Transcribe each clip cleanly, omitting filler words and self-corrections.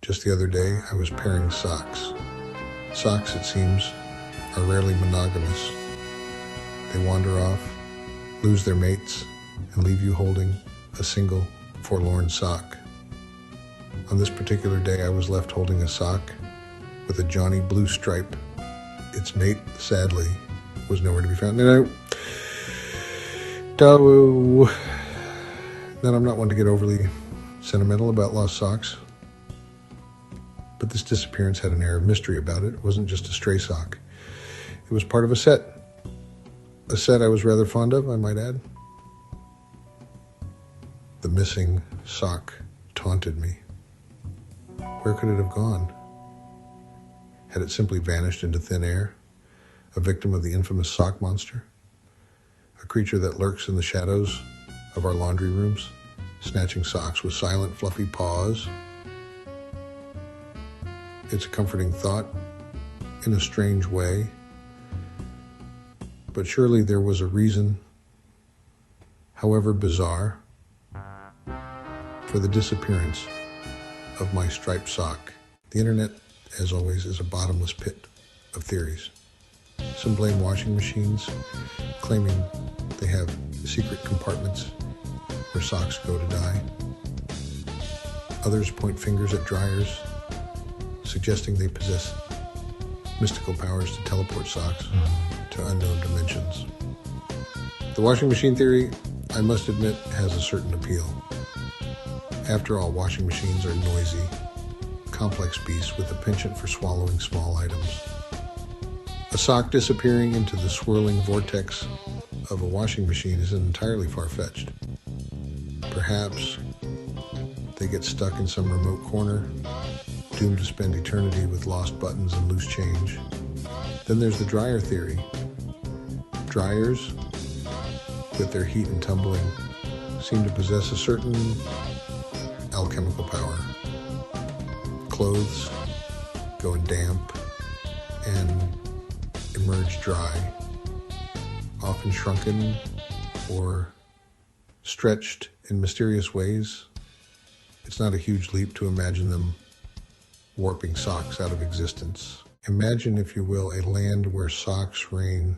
Just the other day, I was pairing socks. Socks, it seems, are rarely monogamous. They wander off, lose their mates, and leave you holding a single forlorn sock. On this particular day, I was left holding a sock with a Johnny blue stripe. Its mate, sadly, was nowhere to be found. Now, I'm not one to get overly sentimental about lost socks, but this disappearance had an air of mystery about it. It wasn't just a stray sock. It was part of a set I was rather fond of, I might add. The missing sock taunted me. Where could it have gone? Had it simply vanished into thin air, a victim of the infamous sock monster? A creature that lurks in the shadows of our laundry rooms, snatching socks with silent, fluffy paws. It's a comforting thought, in a strange way. But surely there was a reason, however bizarre, for the disappearance of my striped sock. The internet, as always, is a bottomless pit of theories. Some blame washing machines, claiming they have secret compartments where socks go to die. Others point fingers at dryers, suggesting they possess mystical powers to teleport socks to unknown dimensions. The washing machine theory, I must admit, has a certain appeal. After all, washing machines are noisy, complex beasts with a penchant for swallowing small items. A sock disappearing into the swirling vortex of a washing machine isn't entirely far-fetched. Perhaps they get stuck in some remote corner, doomed to spend eternity with lost buttons and loose change. Then there's the dryer theory. Dryers, with their heat and tumbling, seem to possess a certain alchemical power. Clothes go damp and emerge dry, often shrunken or stretched in mysterious ways. It's not a huge leap to imagine them warping socks out of existence. Imagine, if you will, a land where socks reign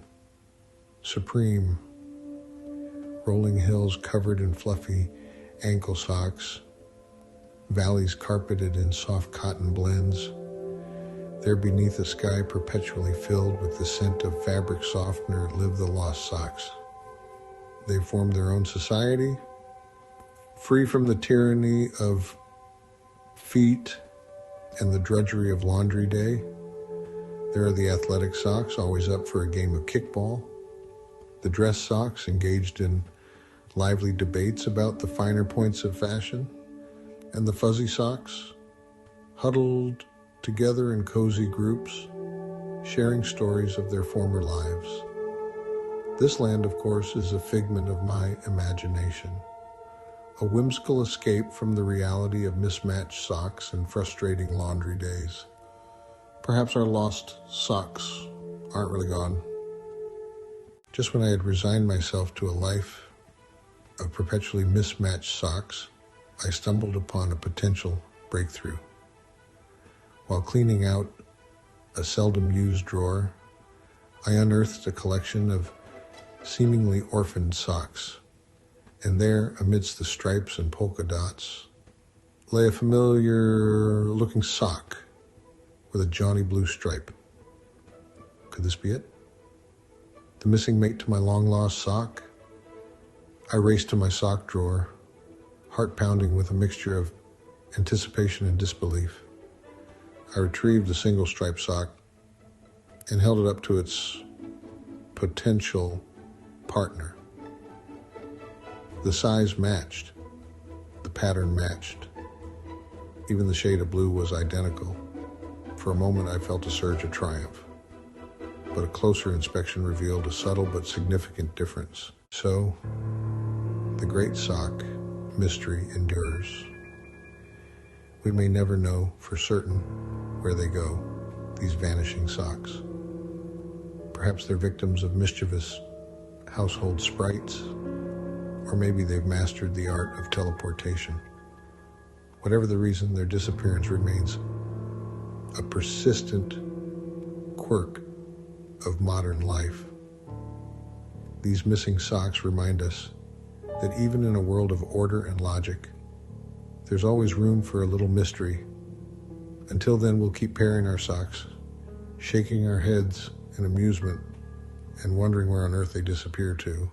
supreme, rolling hills covered in fluffy ankle socks, valleys carpeted in soft cotton blends, there beneath a sky perpetually filled with the scent of fabric softener live the lost socks. They formed their own society, free from the tyranny of feet and the drudgery of laundry day. There are the athletic socks, always up for a game of kickball. The dress socks, engaged in lively debates about the finer points of fashion. And the fuzzy socks, huddled together in cozy groups, sharing stories of their former lives. This land, of course, is a figment of my imagination, a whimsical escape from the reality of mismatched socks and frustrating laundry days. Perhaps our lost socks aren't really gone. Just when I had resigned myself to a life of perpetually mismatched socks, I stumbled upon a potential breakthrough. While cleaning out a seldom used drawer, I unearthed a collection of seemingly orphaned socks, and there, amidst the stripes and polka dots, lay a familiar-looking sock with a Johnny blue stripe. Could this be it? The missing mate to my long-lost sock? I raced to my sock drawer, heart pounding with a mixture of anticipation and disbelief. I retrieved the single striped sock and held it up to its potential partner. The size matched. The pattern matched. Even the shade of blue was identical. For a moment, I felt a surge of triumph, but a closer inspection revealed a subtle but significant difference. So, the great sock mystery endures. We may never know for certain where they go, these vanishing socks. Perhaps they're victims of mischievous household sprites, or maybe they've mastered the art of teleportation. Whatever the reason, their disappearance remains a persistent quirk of modern life. These missing socks remind us that even in a world of order and logic, there's always room for a little mystery. Until then, we'll keep pairing our socks, shaking our heads in amusement, and wondering where on earth they disappear to.